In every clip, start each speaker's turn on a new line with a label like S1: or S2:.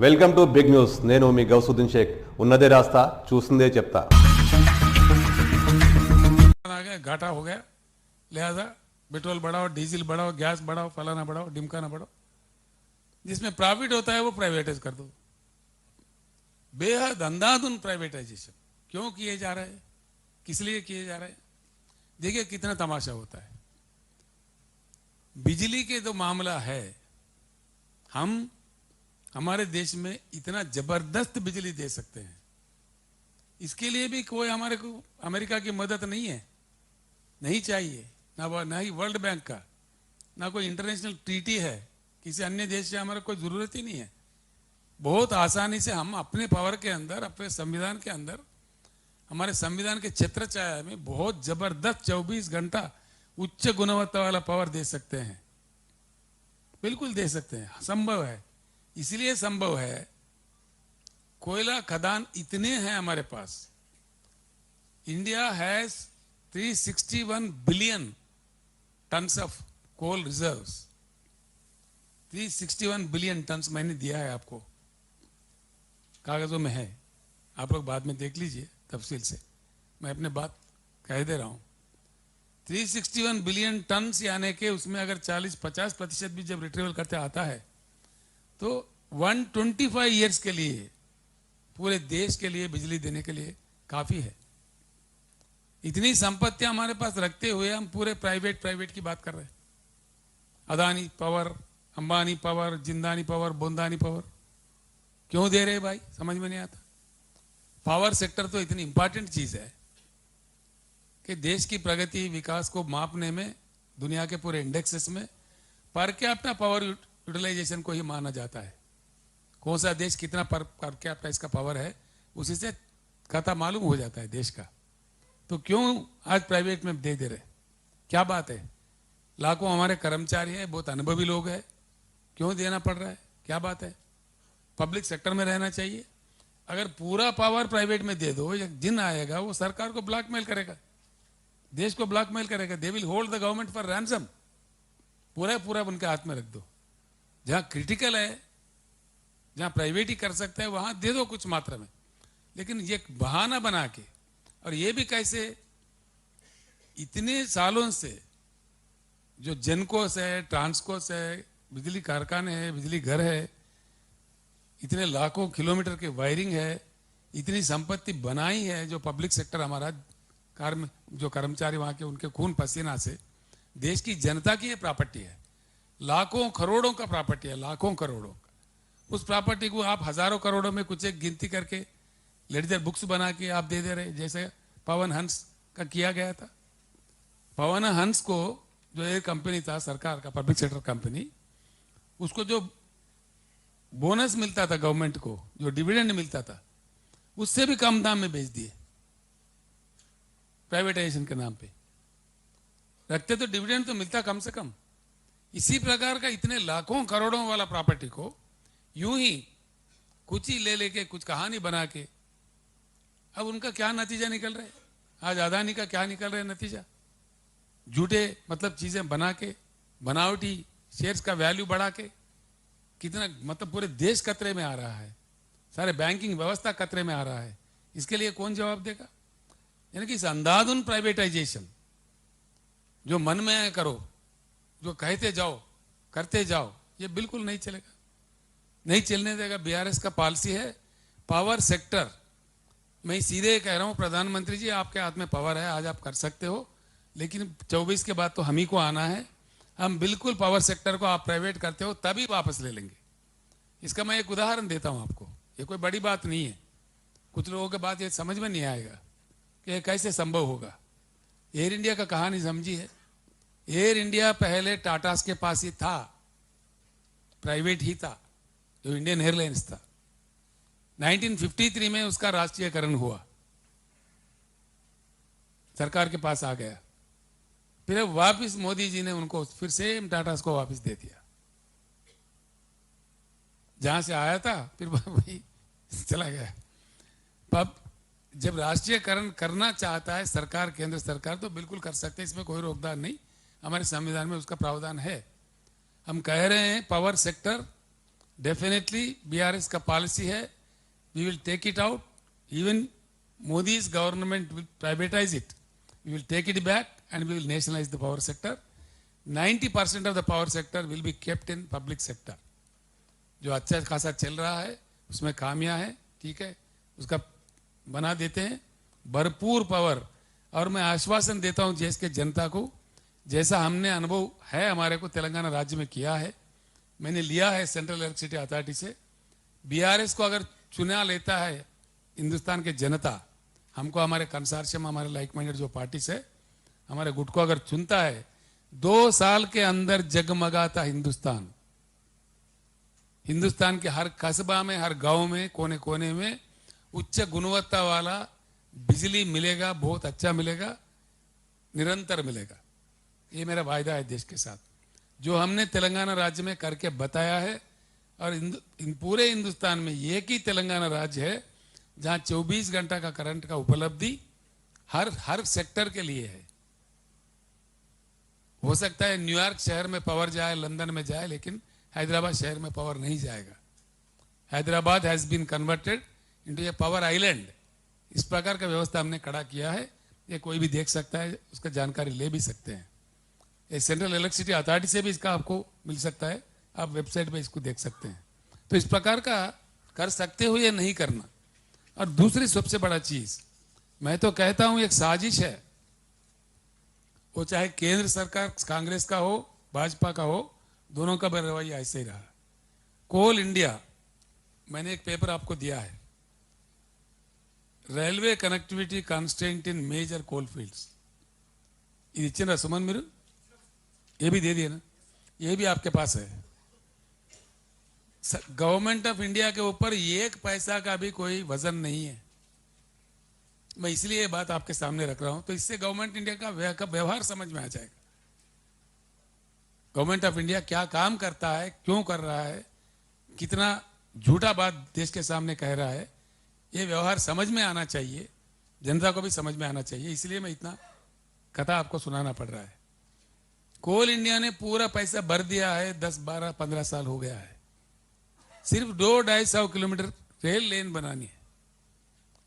S1: Welcome to big news. నేను మీ గౌసుద్దీన్ షేక్. ఉన్నదే రాస్తా, చూస్తుందే చెప్తా.
S2: घाटा हो गया, लिहाजा पेट्रोल बढ़ाओ, डीजल बढ़ाओ, गैस बढ़ाओ, फलाना बढ़ाओ, ढिमकाना बढ़ाओ, जिसमें प्रॉफिट होता है वो प्राइवेटाइज कर दो. बेहद अंधाधुन प्राइवेटाइजेशन क्यों किए जा रहे हैं, किस लिए किए जा रहे हैं? देखिए कितना तमाशा होता है. बिजली के जो मामला है, हम हमारे देश में इतना जबरदस्त बिजली दे सकते हैं. इसके लिए भी कोई हमारे को अमेरिका की मदद नहीं है, नहीं चाहिए, ना ही वर्ल्ड बैंक का, ना कोई इंटरनेशनल ट्रीटी है. किसी अन्य देश से हमारे कोई जरूरत ही नहीं है. बहुत आसानी से हम अपने पावर के अंदर, अपने संविधान के अंदर, हमारे संविधान के क्षेत्र छाया में बहुत जबरदस्त 24 घंटा उच्च गुणवत्ता वाला पावर दे सकते हैं. बिल्कुल दे सकते हैं, संभव है. इसलिए संभव है, कोयला खदान इतने हैं हमारे पास. India has 361 billion tons of coal reserves. 361 billion tons मैंने दिया है आपको, कागजों में है. आप लोग बाद में देख लीजिए तफसील से, मैं अपने बात कह दे रहा हूं. 361 बिलियन टन्स यानी कि उसमें अगर 40-50% भी जब रिट्रीवल करते आता है तो 125 ईयर्स के लिए पूरे देश के लिए बिजली देने के लिए काफी है. इतनी संपत्तियां हमारे पास रखते हुए हम पूरे प्राइवेट की बात कर रहे हैं. Adani power, Ambani power, Jindani power, Bondani power क्यों दे रहे भाई, समझ में नहीं आता. पावर सेक्टर तो इतनी इंपॉर्टेंट चीज है कि देश की प्रगति विकास को मापने में दुनिया के पूरे इंडेक्सेस में पर कैपिटा पावर यूटिलाइजेशन को ही माना जाता है. कौन सा देश कितना पर कैपिटा इसका पावर है, उसी से खाता मालूम हो जाता है देश का. तो क्यों आज प्राइवेट में दे रहे, क्या बात है? लाखों हमारे कर्मचारी हैं, बहुत अनुभवी लोग हैं, क्यों देना पड़ रहा है, क्या बात है? पब्लिक सेक्टर में रहना चाहिए. अगर पूरा पावर प्राइवेट में दे दो, एक दिन आएगा वो सरकार को ब्लैकमेल करेगा, देश को ब्लैकमेल करेगा. They will hold the government for ransom. पूरा उनके हाथ में रख दो. जहां क्रिटिकल है, जहां प्राइवेट ही कर सकते हैं, वहां दे दो कुछ मात्रा में. लेकिन ये बहाना बना के, और ये भी कैसे, इतने सालों से जो जेनकोस है, ट्रांसकोस है, बिजली कारखाने हैं, बिजली घर है, इतने लाखों किलोमीटर के वायरिंग है, इतनी संपत्ति बनाई है जो पब्लिक सेक्टर हमारा जो कर्मचारी वहां के उनके खून पसीना से देश की जनता की ये प्रॉपर्टी है. लाखों करोड़ों का प्रॉपर्टी है, लाखों करोड़ों का. उस प्रॉपर्टी को आप हजारों करोड़ों में कुछ एक गिनती करके लेडर बुक्स बना के आप दे रहे, जैसे पवन हंस का किया गया था. पवन हंस को जो एक कंपनी था सरकार का, पब्लिक सेक्टर कंपनी, उसको जो बोनस मिलता था गवर्नमेंट को, जो डिविडेंड मिलता था, उससे भी कम दाम में बेच दिए प्राइवेटाइजेशन के नाम पे. रखते तो डिविडेंड तो मिलता कम से कम. इसी प्रकार का इतने लाखों करोड़ों वाला प्रॉपर्टी को यूं ही कुछ ही ले लेके कुछ कहानी बना के, अब उनका क्या नतीजा निकल रहा है? आज अदानी का क्या निकल रहा है नतीजा? झूठे मतलब चीजें बना के, बनावटी शेयर्स का वैल्यू बढ़ा के, कितना मतलब पूरे देश खतरे में आ रहा है, सारे बैंकिंग व्यवस्था खतरे में आ रहा है. इसके लिए कौन जवाब देगा? यानी कि इस अंधाधुन प्राइवेटाइजेशन जो मन में है करो, जो कहते जाओ करते जाओ, ये बिल्कुल नहीं चलेगा, नहीं चलने देगा. बीआरएस का पॉलिसी है पावर सेक्टर. मैं सीधे कह रहा हूं प्रधानमंत्री जी, आपके हाथ में पावर है, आज आप कर सकते हो, लेकिन 24 के बाद तो हम ही को आना है. हम बिल्कुल पावर सेक्टर को आप प्राइवेट करते हो तभी वापस ले लेंगे. इसका मैं एक उदाहरण देता हूं आपको, ये कोई बड़ी बात नहीं है. कुछ लोगों के बात ये समझ में नहीं आएगा कि ये कैसे संभव होगा. एयर इंडिया का कहानी समझिए. एयर इंडिया पहले टाटास के पास ही था, प्राइवेट ही था, जो इंडियन एयरलाइंस था. 1953 में उसका राष्ट्रीयकरण हुआ, सरकार के पास आ गया. फिर वापस मोदी जी ने उनको फिर सेम टाटास को वापस दे दिया. जहां से आया था फिर वही चला गया. अब जब राष्ट्रीयकरण करना चाहता है सरकार, केंद्र सरकार, तो बिल्कुल कर सकते हैं, इसमें कोई रोकदार नहीं. हमारे संविधान में उसका प्रावधान है. हम कह रहे हैं पावर सेक्टर डेफिनेटली बीआरएस का पॉलिसी है, we will take it out, even Modi's government will privatise it, we will take it back and we will nationalise the power sector. 90% of the power sector will be kept in public sector. जो अच्छा खासा चल रहा है उसमें खामियां हैं, ठीक है, उसका बना देते हैं भरपूर पावर. और मैं आश्वासन देता हूं देश के जनता को, जैसा हमने अनुभव है हमारे को तेलंगाना राज्य में किया है, मैंने लिया है सेंट्रल इलेक्ट्रिसिटी अथॉरिटी से. बीआरएस को अगर चुना लेता है हिंदुस्तान के जनता, हमको हमारे कंसोर्शियम, हमारे लाइक माइंडेड जो पार्टी से हमारे गुट को अगर चुनता है, 2 साल के अंदर जगमगाता हिंदुस्तान. हिंदुस्तान के हर कस्बा में, हर गांव में, कोने कोने में उच्च गुणवत्ता वाला बिजली मिलेगा, बहुत अच्छा मिलेगा, निरंतर मिलेगा. ये मेरा वायदा है देश के साथ, जो हमने तेलंगाना राज्य में करके बताया है. और पूरे हिंदुस्तान में एक ही तेलंगाना राज्य है जहां 24 घंटा का करंट का उपलब्धि हर सेक्टर के लिए है. हो सकता है न्यूयॉर्क शहर में पावर जाए, लंदन में जाए, लेकिन हैदराबाद शहर में पावर नहीं जाएगा. Hyderabad has been converted into a power island. इस प्रकार का व्यवस्था हमने खड़ा किया है. ये कोई भी देख सकता है, उसका जानकारी ले भी सकते हैं. ये सेंट्रल इलेक्ट्रिसिटी अथॉरिटी से भी इसका आपको मिल सकता है, आप वेबसाइट पे इसको देख सकते हैं. तो इस प्रकार का कर सकते हो, ये नहीं करना. और दूसरी सबसे बड़ा चीज मैं तो कहता हूं एक साजिश है, वो चाहे केंद्र सरकार कांग्रेस का हो, भाजपा का हो, दोनों का रवैया ऐसे ही रहा. कोल इंडिया, मैंने एक पेपर आपको दिया है, railway connectivity constant in major coal fields. ఇది ఇచ్చిన सुमन మీరు ये भी दे दिए ना, ये भी आपके पास है. गवर्नमेंट ऑफ इंडिया के ऊपर 1 पैसा का भी कोई वजन नहीं है. मैं इसलिए ये बात आपके सामने रख रहा हूं, तो इससे गवर्नमेंट इंडिया का व्यवहार समझ में आ जाएगा. गवर्नमेंट ऑफ इंडिया क्या काम करता है, क्यों कर रहा है, कितना झूठा बात देश के सामने कह रहा है, ये व्यवहार समझ में आना चाहिए, जनता को भी समझ में आना चाहिए. इसलिए मैं इतना कथा आपको सुनाना पड़ रहा है. कोल इंडिया ने पूरा पैसा भर दिया है, 10, 12, 15 साल हो गया है. सिर्फ 200-250 किलोमीटर रेल लेन बनानी है.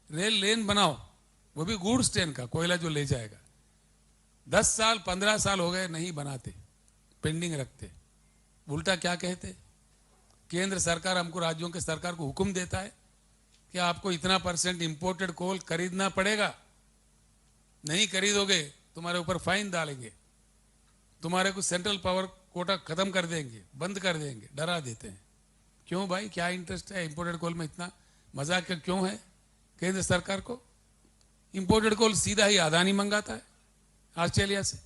S2: रेल लेन बनाओ, वो भी गुड्स ट्रेन का, कोयला जो ले जाएगा. 10 साल 15 साल हो गए, नहीं बनाते, पेंडिंग रखते. उल्टा क्या कहते, केंद्र सरकार हमको, राज्यों के सरकार को हुक्म देता है कि आपको इतना % इंपोर्टेड कोल खरीदना पड़ेगा, नहीं खरीदोगे तुम्हारे ऊपर फाइन डालेंगे, तुम्हारे को सेंट्रल पावर कोटा खत्म कर देंगे, बंद कर देंगे, डरा देते हैं. क्यों भाई, क्या इंटरेस्ट है इंपोर्टेड कोल में? इतना मजाक क्यों है केंद्र सरकार को? इंपोर्टेड कोल सीधा ही अदानी मंगाता है ऑस्ट्रेलिया से.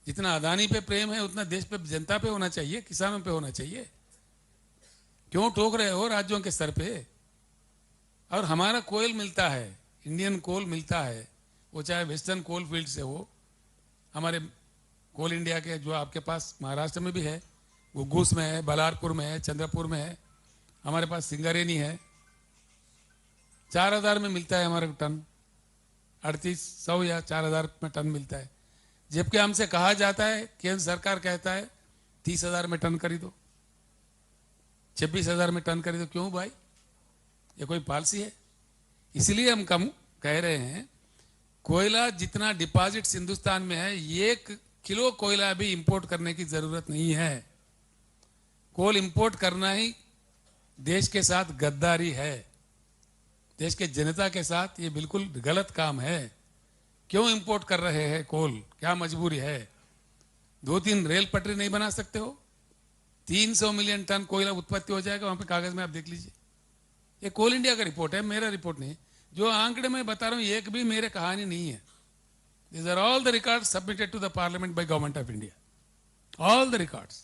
S2: जितना अदानी पे प्रेम है उतना देश पे, जनता पे होना चाहिए, किसानों पे होना चाहिए. क्यों ठोक रहे हो राज्यों के सर पे? और हमारा कोयल मिलता है, इंडियन कोल मिलता है, वो चाहे वेस्टर्न कोल फील्ड से हो, हमारे कोल इंडिया के जो आपके पास महाराष्ट्र में भी है, गुग्गूस में है, बलारपुर में है, चंद्रपुर में है, हमारे पास सिंगरेनी है. 4000 में मिलता है हमारे को टन, 3800 या 4000 में टन मिलता है. जबकि हमसे कहा जाता है, केंद्र सरकार कहता है 30,000 में टन खरीदो, 26,000 में टन खरीदो. क्यों भाई, ये कोई पॉलिसी है? इसलिए हम कम कह रहे हैं, कोयला जितना डिपॉजिट्स हिंदुस्तान में है, 1 किलो कोयला भी इंपोर्ट करने की जरूरत नहीं है. कोल इंपोर्ट करना ही देश के साथ गद्दारी है, देश के जनता के साथ ये बिल्कुल गलत काम है. क्यों इंपोर्ट कर रहे हैं कोल, क्या मजबूरी है? 2-3 रेल पटरी नहीं बना सकते हो? 300 मिलियन टन कोयला उत्पत्ति हो जाएगा वहां पे, कागज में आप देख लीजिए. ये कोल इंडिया का रिपोर्ट है, मेरा रिपोर्ट नहीं. जो आंकड़े मैं बता रहा हूं, एक भी मेरे कहानी नहीं है. These are all the records submitted to the parliament by government of India. All the records.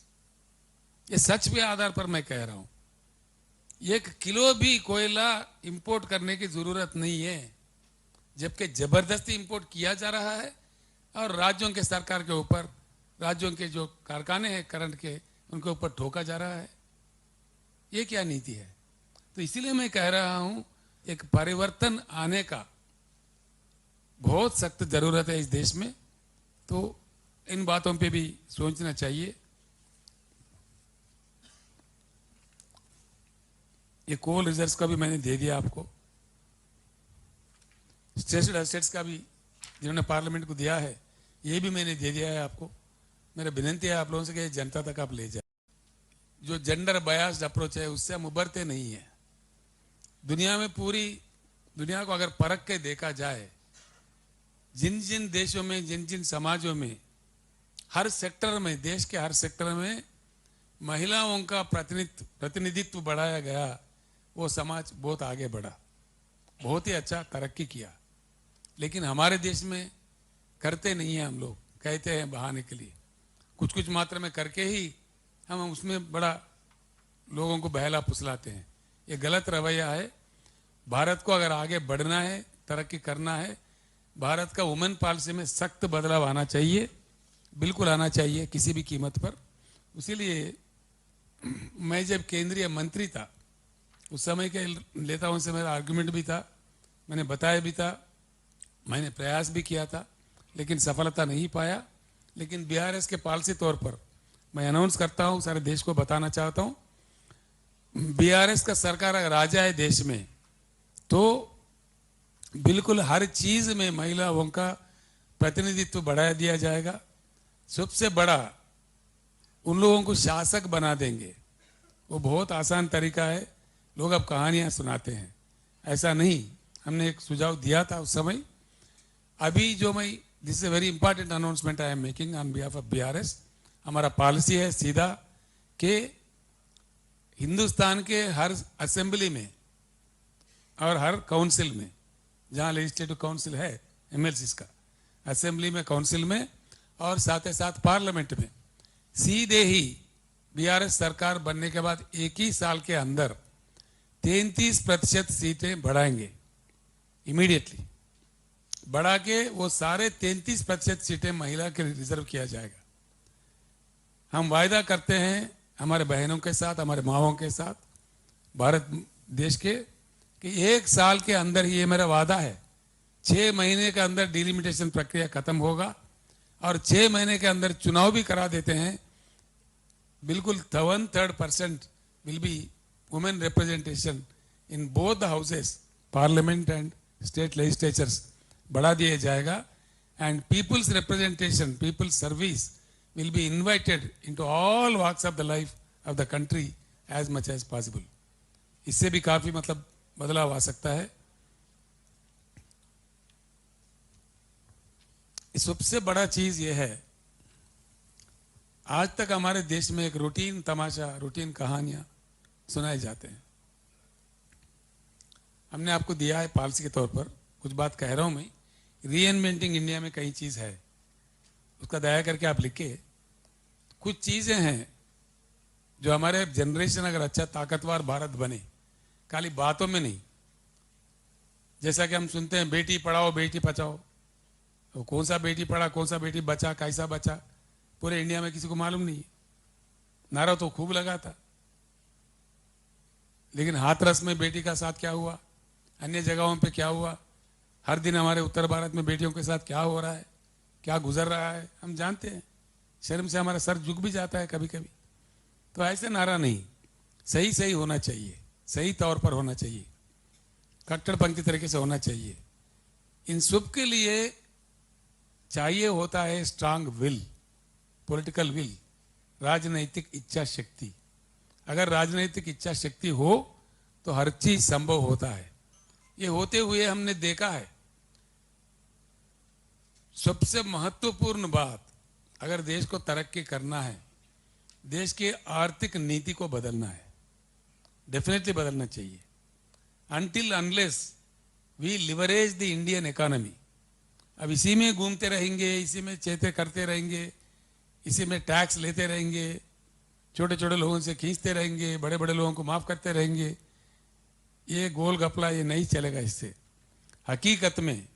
S2: ये सच पे आधार पर मैं कह रहा हूं. 1 किलो भी कोयला इंपोर्ट करने की जरूरत नहीं है, जबकि जबरदस्ती इंपोर्ट किया जा रहा है. और राज्यों के सरकार के ऊपर, राज्यों के जो कारखाने हैं करंट के, उनके ऊपर ठोका जा रहा है. ये क्या नीति है? तो इसीलिए मैं कह रहा हूं, एक परिवर्तन आने का बहुत सख्त जरूरत है इस देश में. तो इन बातों पे भी सोचना चाहिए. ये कोल रिजर्व्स का भी मैंने दे दिया आपको, स्ट्रेस्ड एसेट्स का भी जिन्होंने पार्लियामेंट को दिया है ये भी मैंने दे दिया है आपको। मेरा विनती है आप लोगों से कि जनता तक आप ले जाए। जो जेंडर बायस्ड अप्रोच है उससे हम उबरते नहीं है। दुनिया में, पूरी दुनिया को अगर परख के देखा जाए, जिन जिन देशों में, जिन जिन समाजों में, हर सेक्टर में, देश के हर सेक्टर में महिलाओं का प्रतिनिधित्व बढ़ाया गया, वो समाज बहुत आगे बढ़ा, बहुत ही अच्छा तरक्की किया। लेकिन हमारे देश में करते नहीं है हम लोग, कहते हैं बहाने के लिए, कुछ कुछ मात्रा में करके ही हम उसमें बड़ा लोगों को बहला फुसलाते हैं। ये गलत रवैया है। भारत को अगर आगे बढ़ना है, तरक्की करना है, भारत का वुमेन पॉलिसी में सख्त बदलाव आना चाहिए, बिल्कुल आना चाहिए, किसी भी कीमत पर। इसीलिए मैं जब केंद्रीय मंत्री था उस समय के नेताओं से मेरा आर्गुमेंट भी था, मैंने बताया भी था, मैंने प्रयास भी किया था, लेकिन सफलता नहीं पाया। लेकिन बीआरएस के पॉलिसी तौर पर मैं अनाउंस करता हूं, सारे देश को बताना चाहता हूं, बीआरएस का सरकार अगर आ जाए देश में तो बिल्कुल हर चीज में महिलाओं का प्रतिनिधित्व बढ़ा दिया जाएगा। सबसे बड़ा, उन लोगों को शासक बना देंगे। वो बहुत आसान तरीका है, लोग अब कहानियां सुनाते हैं, ऐसा नहीं। हमने एक सुझाव दिया था उस समय। अभी जो मैं, this is a very important announcement I am making on behalf of BRS. हमारा पॉलिसी है सीधा कि हिंदुस्तान के हर असेंबली में और हर काउंसिल में, जहां लेजिस्लेटिव काउंसिल है एमएलसी का, असेंबली में, काउंसिल में और साथ ही साथ पार्लियामेंट में, सीधे ही बीआरएस सरकार बनने के बाद एक ही साल के अंदर 33% सीटें बढ़ाएंगे। इमीडिएटली बढ़ा के वो सारे 33% सीटें महिला के रिजर्व किया जाएगा। हम वायदा करते हैं हमारे बहनों के साथ, हमारे माओं के साथ, भारत देश के, कि एक साल के अंदर ही, ये मेरा वादा है, 6 महीने के अंदर डिलिमिटेशन प्रक्रिया खत्म होगा और 6 महीने के अंदर चुनाव भी करा देते हैं। बिल्कुल 1/3% will be women representation in both the houses, parliament and state legislatures बढ़ा दिया जाएगा। And people's representation, people's service will be invited into all walks of the life of the country as much as possible. इससे भी काफी मतलब बदलाव आ सकता है। सबसे बड़ा चीज यह है, आज तक हमारे देश में एक रूटीन तमाशा, रूटीन कहानियां सुनाए जाते हैं। हमने आपको दिया है पॉलिसी के तौर पर, कुछ बात कह रहा हूं मैं, रीइन्वेंटिंग इंडिया में कई चीज है, उसका दया करके आप लिखे। कुछ चीजें हैं जो हमारे जनरेशन अगर अच्छा ताकतवर भारत बने, खाली बातों में नहीं, जैसा कि हम सुनते हैं बेटी पढ़ाओ बेटी बचाओ, तो कौन सा बेटी पढ़ा, कौन सा बेटी बचा, कैसा बचा, पूरे इंडिया में किसी को मालूम नहीं है। नारा तो खूब लगा था, लेकिन हाथरस में बेटी का साथ क्या हुआ, अन्य जगहों पे क्या हुआ, हर दिन हमारे उत्तर भारत में बेटियों के साथ क्या हो रहा है, क्या गुजर रहा है, हम जानते हैं। शर्म से हमारा सर झुक भी जाता है कभी कभी। तो ऐसे नारा नहीं, सही सही होना चाहिए, सही तौर पर होना चाहिए, कट्टरपंथी तरीके से होना चाहिए। इन सब के लिए चाहिए होता है स्ट्रांग विल, पॉलिटिकल विल, राजनैतिक इच्छा शक्ति। अगर राजनैतिक इच्छा शक्ति हो तो हर चीज संभव होता है। ये होते हुए हमने देखा है। सबसे महत्वपूर्ण बात, अगर देश को तरक्की करना है, देश की आर्थिक नीति को बदलना है, डेफिनेटली बदलना चाहिए। Until unless we leverage the Indian economy, अब इसी में घूमते रहेंगे, इसी में चेते करते रहेंगे, इसी में टैक्स लेते रहेंगे, छोटे छोटे लोगों से खींचते रहेंगे, बड़े बड़े लोगों को माफ करते रहेंगे, ये गोल गपला ये नहीं चलेगा। इससे हकीकत में,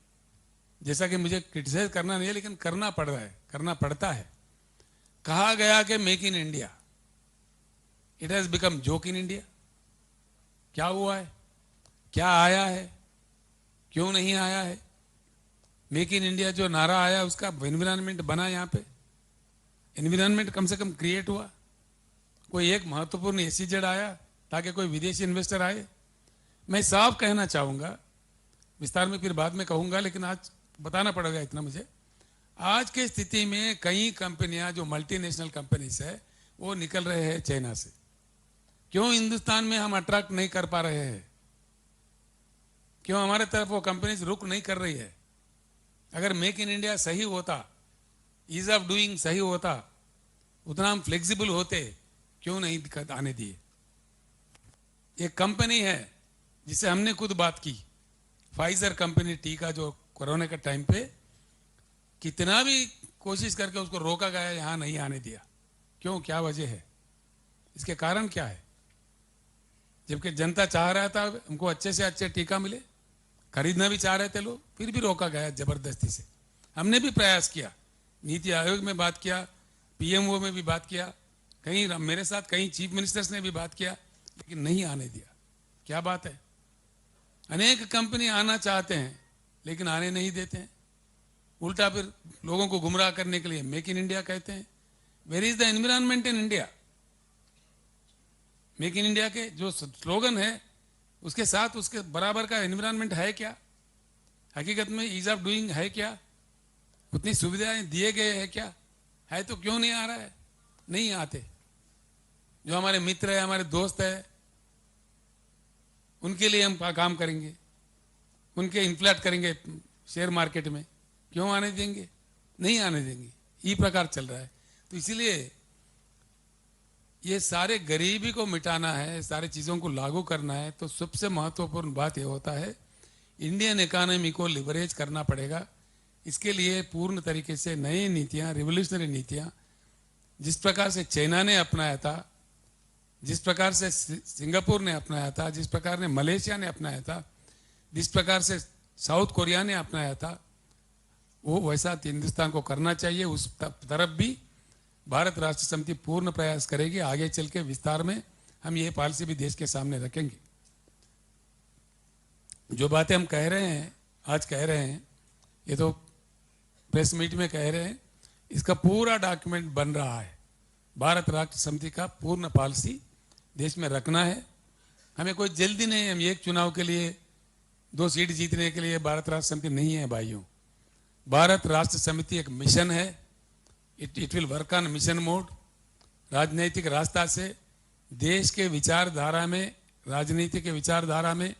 S2: जैसा कि मुझे क्रिटिसाइज करना नहीं है, लेकिन करना पड़ रहा है, करना पड़ता है। कहा गया कि make in India, it has become joke in India. क्या हुआ है, क्या आया है, क्यों नहीं आया है? मेक इन इंडिया जो नारा आया, उसका एनवायरमेंट बना, यहाँ पे एनवायरमेंट कम से कम क्रिएट हुआ। कोई एक महत्वपूर्ण एसईजेड आया ताकि कोई विदेशी इन्वेस्टर आए। मैं साफ कहना चाहूँगा, विस्तार में फिर बाद में कहूँगा, लेकिन आज बताना पड़ेगा इतना मुझे। आज की स्थिति में कई कंपनियां जो मल्टीनेशनल कंपनीज है वो निकल रहे हैं चाइना से। क्यों हिंदुस्तान में हम अट्रैक्ट नहीं कर पा रहे हैं? क्यों हमारे तरफ वो कंपनीज रुक नहीं कर रही है? अगर मेक इन इंडिया सही होता, ईज ऑफ डूइंग सही होता, उतना हम फ्लेक्सिबल होते, क्यों नहीं दिक्कत आने दिए? एक कंपनी है जिसे हमने खुद बात की, फाइजर कंपनी, टीका जो कोरोना के टाइम पे कितना भी कोशिश करके उसको रोका गया, यहां नहीं आने दिया। क्यों? क्या वजह है? इसके कारण क्या है? जबकि जनता चाह रहा था हमको अच्छे से अच्छे टीका मिले, खरीदना भी चाह रहे थे लोग, फिर भी रोका गया जबरदस्ती से। हमने भी प्रयास किया, नीति आयोग में बात किया, पीएमओ में भी बात किया, कहीं मेरे साथ कई चीफ मिनिस्टर्स ने भी बात किया, लेकिन नहीं आने दिया। क्या बात है? अनेक कंपनी आना चाहते हैं लेकिन आने नहीं देते हैं। उल्टा फिर लोगों को गुमराह करने के लिए मेक इन इंडिया कहते हैं। Where is the environment in India? Make in India के जो स्लोगन है उसके साथ उसके बराबर का एनवायरमेंट है क्या? हकीकत में ईज ऑफ डूइंग है क्या? उतनी सुविधाएं दिए गए हैं क्या? है तो क्यों नहीं आ रहा है? नहीं आते। जो हमारे मित्र है, हमारे दोस्त है, उनके लिए हम काम करेंगे, उनके इन्फ्लेट करेंगे शेयर मार्केट में, क्यों आने देंगे? नहीं आने देंगे। ये प्रकार चल रहा है। तो इसीलिए ये सारे गरीबी को मिटाना है, सारी चीजों को लागू करना है, तो सबसे महत्वपूर्ण बात यह होता है इंडियन इकोनॉमी को लिवरेज करना पड़ेगा। इसके लिए पूर्ण तरीके से नई नीतियां, रिवोल्यूशनरी नीतियां, जिस प्रकार से चाइना ने अपनाया था, जिस प्रकार से सिंगापुर ने अपनाया था, जिस प्रकार ने मलेशिया ने अपनाया था, जिस प्रकार से साउथ कोरिया ने अपनाया था, वो वैसा हिंदुस्तान को करना चाहिए। उस तरफ भी भारत राष्ट्र समिति पूर्ण प्रयास करेगी। आगे चल के विस्तार में हम ये पॉलिसी भी देश के सामने रखेंगे। जो बातें हम कह रहे हैं, आज कह रहे हैं, ये तो प्रेस मीट में कह रहे हैं, इसका पूरा डॉक्यूमेंट बन रहा है। भारत राष्ट्र समिति का पूर्ण पॉलिसी देश में रखना है। हमें कोई जल्दी नहीं है। हम एक चुनाव के लिए 2 सीट जीतने के लिए भारत राष्ट्र समिति नहीं है भाइयों। भारत राष्ट्र समिति एक मिशन है। It will work on mission mode. राजनीतिक रास्ता से देश के विचारधारा में, राजनीति के विचारधारा में,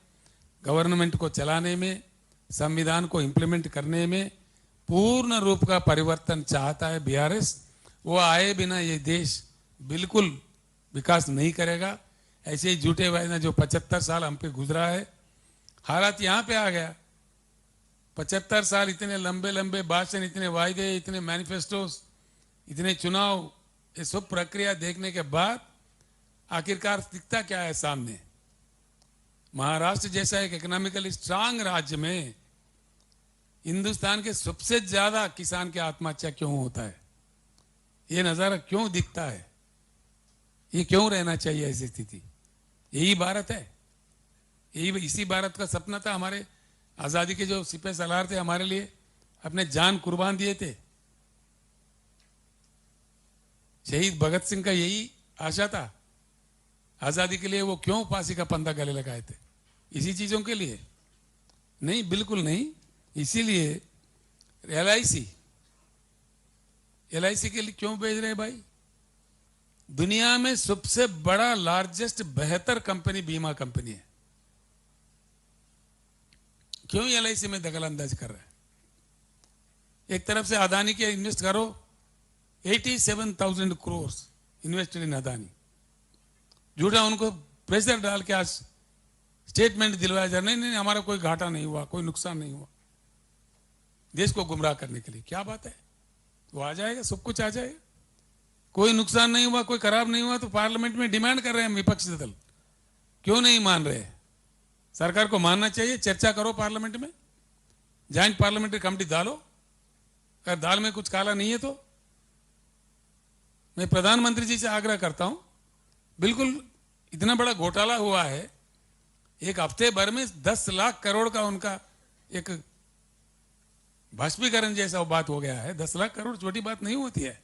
S2: गवर्नमेंट को चलाने में, संविधान को इंप्लीमेंट करने में पूर्ण रूप का परिवर्तन चाहता है बीआरएस। वो आए बिना ये देश बिल्कुल विकास नहीं करेगा। ऐसे ही झूठे वायदे जो 75 साल हम पे गुजरा है, हालात यहां पे आ गया। 75 साल इतने लंबे लंबे भाषण, इतने वायदे, इतने मैनिफेस्टोस, इतने चुनाव, ये सब प्रक्रिया देखने के बाद आखिरकार दिखता क्या है सामने? महाराष्ट्र जैसा एक इकोनॉमिकली स्ट्रांग राज्य में हिंदुस्तान के सबसे ज्यादा किसान की आत्महत्या क्यों होता है? ये नजारा क्यों दिखता है? ये क्यों रहना चाहिए ऐसी स्थिति? यही भारत है। यही इसी भारत का सपना था। हमारे आजादी के जो सिपह सलार थे, हमारे लिए अपने जान कुर्बान दिए थे। शहीद भगत सिंह का यही आशा था। आजादी के लिए वो क्यों फांसी का फंदा गले लगाए थे? इसी चीजों के लिए? नहीं, बिल्कुल नहीं। इसीलिए एलआईसी के लिए क्यों भेज रहे हैं भाई? दुनिया में सबसे बड़ा लार्जेस्ट बेहतर कंपनी बीमा कंपनी है। क्यों एलआईसी में दखल अंदाज कर रहा है? एक तरफ से अदानी के इन्वेस्ट करो, 87,000 करोड़ इन्वेस्टेड इन अदानी। झूठा उनको प्रेशर डाल के आज स्टेटमेंट दिलवाया जा रहा, नहीं हमारा कोई घाटा नहीं हुआ, कोई नुकसान नहीं हुआ, देश को गुमराह करने के लिए। क्या बात है? वो आ जाएगा, सब कुछ आ जाएगा। कोई नुकसान नहीं हुआ, कोई खराब नहीं हुआ, तो पार्लियामेंट में डिमांड कर रहे हैं विपक्षी दल, क्यों नहीं मान रहे? सरकार को मानना चाहिए। चर्चा करो पार्लियामेंट में, ज्वाइंट पार्लियामेंट्री कमेटी डालो। अगर दाल में कुछ काला नहीं है तो मैं प्रधानमंत्री जी से आग्रह करता हूं, बिल्कुल इतना बड़ा घोटाला हुआ है, एक हफ्ते भर में 10 लाख करोड़ का उनका एक बाष्पीकरण जैसा बात हो गया है। 10 लाख करोड़ छोटी बात नहीं होती है,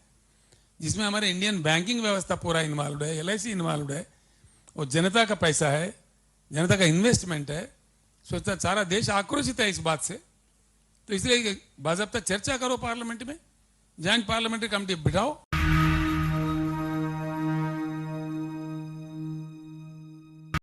S2: जिसमें हमारे इंडियन बैंकिंग व्यवस्था पूरा इन्वॉल्व है, एलआईसी इन्वॉल्व है। और जनता का पैसा है, जनता का इन्वेस्टमेंट है, सोचता सारा देश आक्रोशित है इस बात से। तो इसलिए बाज़ाब्ता चर्चा करो पार्लियामेंट में, जॉइंट पार्लियामेंट्री कमेटी बिठाओ।